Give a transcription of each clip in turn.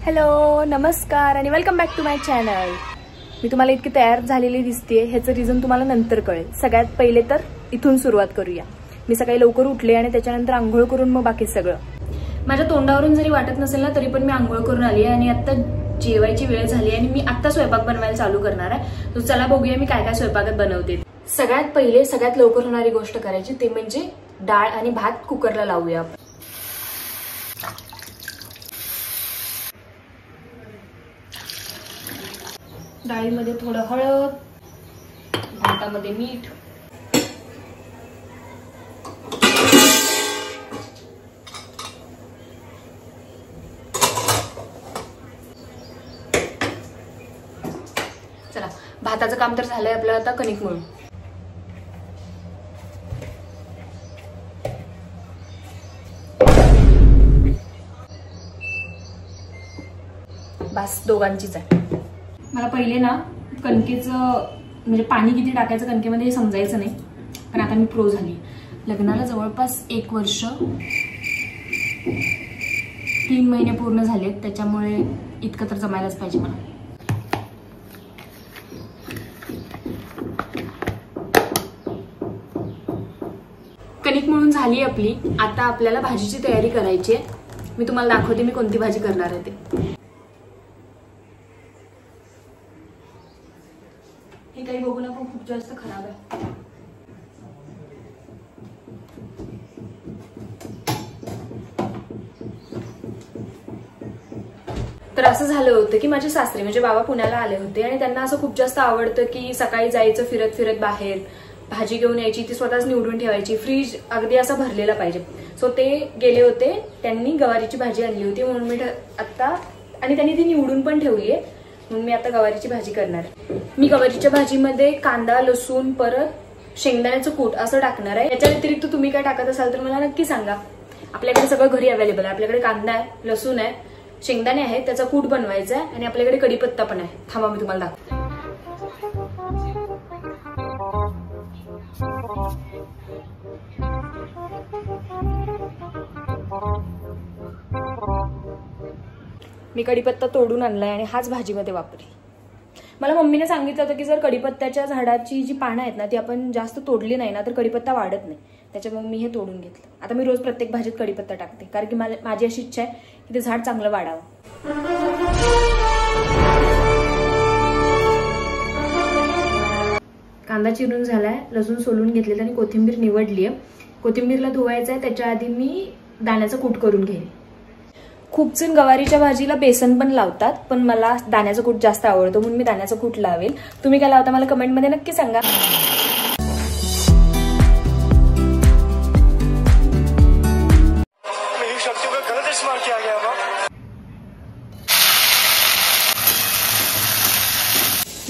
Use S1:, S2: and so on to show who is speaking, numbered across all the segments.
S1: Hello, नमस्कार आणि welcome back to my channel. मी तुम्हाला इतकी तयार झालेली दिसतेय, ह्याचं रिझन तुम्हाला नंतर कळेल। सगळ्यात पहिले तर इथून सुरुवात करूया। मी सकाळी लवकर उठले आणि त्याच्यानंतर आंघोळ करून मग बाकी सगळं। माझ्या तोंडावरून जरी वाटत नसेल ना, तरी पण मी आंघोळ करून आली आहे आणि आता जेवायची वेळ झाली आणि मी आता स्वयंपाक बनवायला चालू करणार आहे। तर चला बघूया मी काय काय स्वयंपाकात बनवते। सगळ्यात पहिले सगळ्यात लवकर होणारी गोष्ट करायची ते म्हणजे डाळ आणि भात कुकरला लावूया आपण। डाळीमध्ये थोडं हळद, भातामध्ये मीठ, चला भाताचं काम तर झालंय आपलं, आता कणिक मळू। बस दोघांचीच आहे। मला पहिले ना कणकेचं म्हणजे पाणी किती टाकायचं कणकेमध्ये हे समजायचं नाही, पण आता मी प्रो झाली। लग्नाला जवळपास 1 वर्ष 3 महिने पूर्ण झालेत, त्याच्यामुळे इतकं तर जमायलाच पाहिजे मला। कणिक मळून झाली आपली, आता आपल्याला भाजीची तयारी करायची आहे। मी तुम्हाला दाखवते मी कोणती भाजी करणार आहे ते। हे काही बघू नका, खूप जास्त खराब आहे। तर असं झालं होतं की माझे सासरे म्हणजे बाबा पुण्याला आले होते आणि त्यांना असं खूप जास्त आवडतं की सकाळी जायचं फिरत फिरत बाहेर, भाजी घेऊन यायची, ती स्वतःच निवडून ठेवायची, फ्रीज अगदी असा भरलेला पाहिजे। सो ते गेले होते, त्यांनी गवारीची भाजी आणली होती म्हणून मी आता, आणि त्यांनी ती निवडून पण ठेवली आहे म्हणून मी आता गवारीची भाजी करणार आहे। मी गवारीच्या भाजीमध्ये कांदा, लसूण, परत शेंगदाण्याचं कूट असं टाकणार आहे। याच्या व्यतिरिक्त तुम्ही काय टाकत असाल तर मला नक्की सांगा। आपल्याकडे सगळं घरी अवेलेबल आहे, आपल्याकडे कांदा आहे, लसूण आहे, शेंगदाणे आहेत, त्याचा कूट बनवायचा आहे आणि आपल्याकडे कढीपत्ता पण आहे। थांबा मी तुम्हाला दाखवते। मी कढीपत्ता तोडून आणलाय आणि हाच भाजीमध्ये वापरेल। मला मम्मीने सांगितलं होतं की जर कढीपत्त्याच्या झाडाची जी पानं आहेत ना ती आपण जास्त तोडली नाही ना तर कढीपत्ता वाढत नाही, त्याच्यामुळे मी हे तोडून घेतलं। आता मी रोज प्रत्येक भाजीत कढीपत्ता टाकते, कारण की माझी अशी इच्छा आहे की ते झाड चांगलं वाढावं। कांदा चिरून झालाय, लसूण सोलून घेतलेला आणि कोथिंबीर निवडली आहे। कोथिंबीरला धुवायचं आहे, त्याच्या आधी मी दाण्याचं कूट करून घेईन। खूप जण गवारीच्या भाजीला बेसन पण लावतात, पण मला दाण्याचं कूट जास्त आवडतं म्हणून मी दाण्याचं कूट लावेल। तुम्ही काय लावता मला कमेंटमध्ये नक्की सांगा।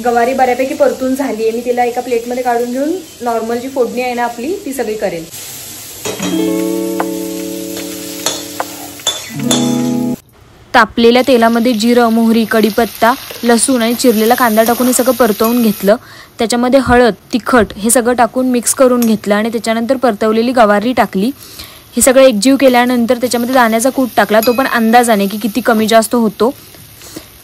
S1: गवारी बऱ्यापैकी परतून झाली आहे, मी तिला एका प्लेटमध्ये काढून घेऊन नॉर्मल जी फोडणी आहे ना आपली ती सगळी करेल। तापलेल्या तेलामध्ये जिरं, मोहरी, कढीपत्ता, लसूण आणि चिरलेला कांदा टाकून हे सगळं परतवून घेतलं। त्याच्यामध्ये हळद, तिखट हे सगळं टाकून मिक्स करून घेतलं आणि त्याच्यानंतर परतवलेली गवारी टाकली। हे सगळं एकजीव केल्यानंतर त्याच्यामध्ये दाण्याचा कूट टाकला, तो पण अंदाजाने की किती कमी जास्त होतो।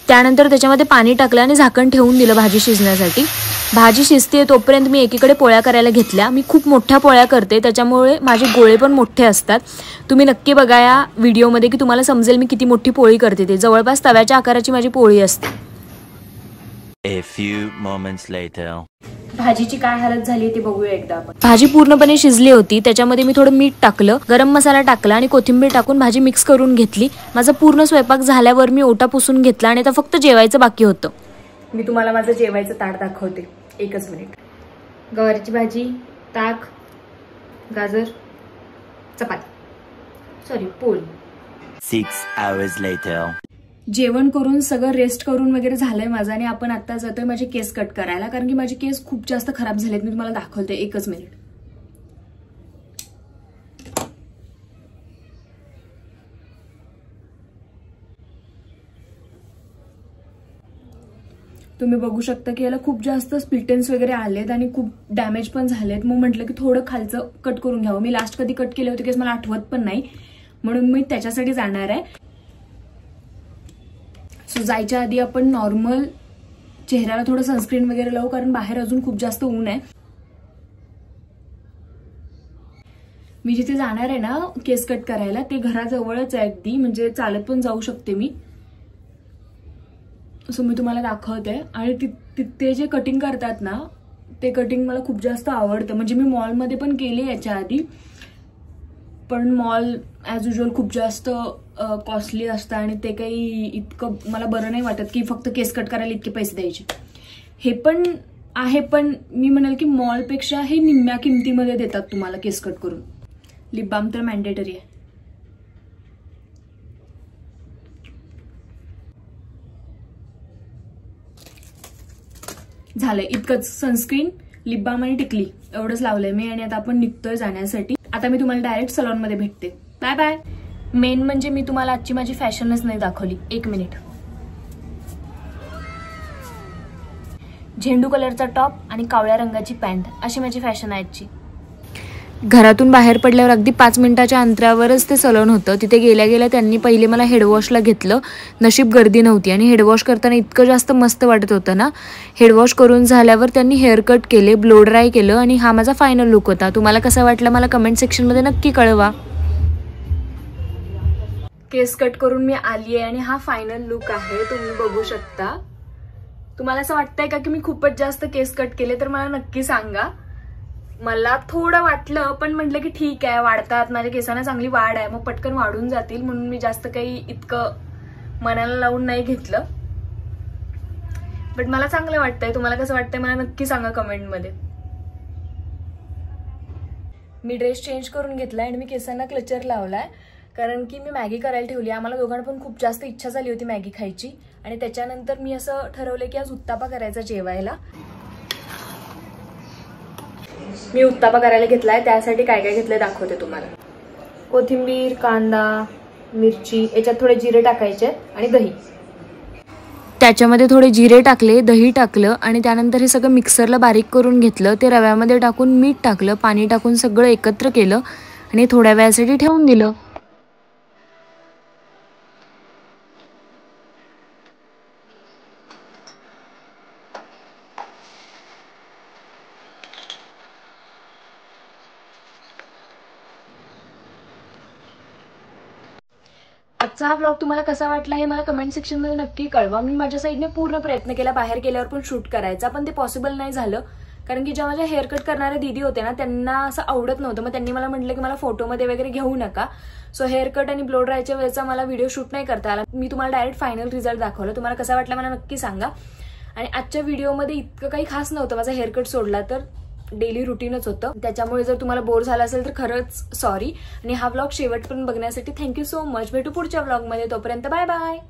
S1: त्यानंतर त्याच्यामध्ये पाणी टाकलं आणि झाकण ठेवून दिलं भाजी शिजण्यासाठी। भाजी शिजते तोपर्यंत मी एकीकडे पोळ्या करायला घेतल्या। मी खूप मोठ्या पोळ्या करते, त्याच्यामुळे माझे गोळे पण मोठे असतात। तुम्ही नक्की बघा या व्हिडिओमध्ये की तुम्हाला समजेल मी किती मोठी पोळी करते ते। जवळपास तव्याच्या आकाराची माझी पोळी असते।
S2: A few moments later.
S1: भाजीची काय हालत झाली ते बघूया एकदा आपण। भाजी पूर्णपणे शिजली होती, त्याच्यामध्ये मी थोडं मीठ टाकलं, गरम मसाला टाकला आणि कोथिंबीर टाकून भाजी मिक्स करून घेतली। माझा पूर्ण स्वयंपाक झाल्यावर मी ओटा पुसून घेतला आणि आता फक्त जेवायचं बाकी होतं। मी तुम्हाला माझं जेवायचं ताट दाखवते, एकच मिनिट। गवारीची भाजी, ताक, गाजर, चपाती, सॉरी पोळी।
S2: 6 hours later.
S1: जेवण करून सगळं रेस्ट करून वगैरे झालंय माझं आणि आपण आता जातोय माझे केस कट करायला, कारण की माझे केस खूप जास्त खराब झालेत। मी तुम्हाला दाखवते, एकच मिनिट। तुम्ही बघू शकता की याला खूप जास्त स्प्लिटेन्स वगैरे आलेत आणि खूप डॅमेज पण झालेत। मग म्हटलं की थोडं खालचं कट करून घ्यावं। मी लास्ट कधी कट केले होते की मला आठवत पण नाही, म्हणून मी त्याच्यासाठी जाणार आहे। सो जायच्या आधी आपण नॉर्मल चेहऱ्याला थोडं सनस्क्रीन वगैरे लावू, कारण बाहेर अजून खूप जास्त ऊन आहे. मी जिथे जाणार आहे ना केस कट करायला ते घराजवळच आहे अगदी, म्हणजे चालत पण जाऊ शकते मी. सो मी तुम्हाला दाखवते. आणि ते जे कटिंग करतात ना ते कटिंग मला खूप जास्त आवडतं. म्हणजे मी मॉलमध्ये पण केली याच्या आधी, पण मॉल ॲज युजल खूप जास्त कॉस्टली असतं आणि ते काही इतकं मला बरं नाही वाटत की फक्त केस कट करायला इतके पैसे द्यायचे. हे पण आहे, पण मी म्हणेल की मॉलपेक्षा हे निम्म्या किमतीमध्ये देतात तुम्हाला केस कट करून. लिप बाम तर मॅन्डेटरी आहे. झालंय इतकंच. सनस्क्रीन, लिप बाम आणि टिकली एवढंच लावलंय मी. आणि आता आपण निघतोय जाण्यासाठी. आता मी तुम्हाला डायरेक्ट सलॉनमध्ये भेटते. Bye bye. मेन म्हणजे मी तुम्हाला आजची माझी फॅशनच नाही दाखवली. 1 मिनिट. झेंडू कलरचा टॉप आणि कावळ्या रंगाची पॅन्ट अशी माझी फॅशन आहे आजची. घरातून बाहेर पडल्यावर अगदी 5 मिनिटाच्या अंतरावरच ते सलून होतं. तिथे गेल्या गेल्या त्यांनी पहिले मला हेडवॉशला घेतलं. नशीब गर्दी नव्हती आणि हेडवॉश करताना इतकं जास्त मस्त वाटत होतं ना. हेडवॉश करून झाल्यावर त्यांनी हेअर कट केले, ब्लो ड्राय केलं आणि हा माझा फायनल लुक होता. तुम्हाला कसा वाटला मला कमेंट सेक्शनमध्ये नक्की कळवा. केस कट करून मी आली आहे आणि हा फायनल लुक आहे, तुम्ही बघू शकता. तुम्हाला असं वाटतंय का की मी खूपच जास्त केस कट केले तर मला नक्की सांगा. मला थोडं वाटलं, पण म्हटलं की ठीक आहे, वाढतात, माझ्या केसांना चांगली वाढ आहे, मग पटकन वाढून जातील, म्हणून मी जास्त काही इतकं मनाला लावून नाही घेतलं. बट मला चांगलं वाटतंय. तुम्हाला कसं वाटतंय मला नक्की सांगा कमेंटमध्ये. मी ड्रेस चेंज करून घेतलाय आणि मी केसांना क्लचर लावलाय, कारण की मी मॅगी करायला ठेवली. आम्हाला दोघांना पण खूप जास्त इच्छा झाली होती मॅगी खायची. आणि त्याच्यानंतर मी असं ठरवलं की आज उत्तापा करायचा जेवायला. मी उत्तापा करायला घेतलाय. त्यासाठी काय काय घेतलंय दाखवते तुम्हाला. कोथिंबीर, कांदा, मिरची, याच्यात थोडे जिरे टाकायचे आणि दही. त्याच्यामध्ये थोडे जिरे टाकले, दही टाकलं आणि त्यानंतर हे सगळं मिक्सरला बारीक करून घेतलं. ते रव्यामध्ये टाकून मीठ टाकलं, पाणी टाकून सगळं एकत्र केलं आणि थोड्या वेळासाठी ठेवून दिलं. आजचा हा व्लॉग तुम्हाला कसा वाटला हे मला कमेंट सेक्शनमध्ये नक्की कळवा. मी माझ्या साईडने पूर्ण प्रयत्न केला बाहेर गेल्यावर पण शूट करायचा, पण ते पॉसिबल नाही झालं. कारण की ज्या माझ्या हेअर कट करणाऱ्या दीदी होते ना त्यांना असं आवडत नव्हतं. मग त्यांनी मला म्हटलं की मला फोटोमध्ये वगैरे घेऊ नका. सो हेअर कट आणि ब्लो ड्रायच्या वेळेचा मला व्हिडिओ शूट नाही करता आला. मी तुम्हाला डायरेक्ट फायनल रिझल्ट दाखवलं. तुम्हाला कसा वाटला मला नक्की सांगा. आणि आजच्या व्हिडिओमध्ये इतकं काही खास नव्हतं. माझा हेअर कट सोडला तर डेली रुटीनच होतं. त्याच्यामुळे जर तुम्हाला बोर झाला असेल तर खरंच सॉरी. आणि हा व्लॉग शेवटपर्यंत बघण्यासाठी थँक्यू सो मच. भेटू पुढच्या व्लॉगमध्ये. तोपर्यंत बाय बाय.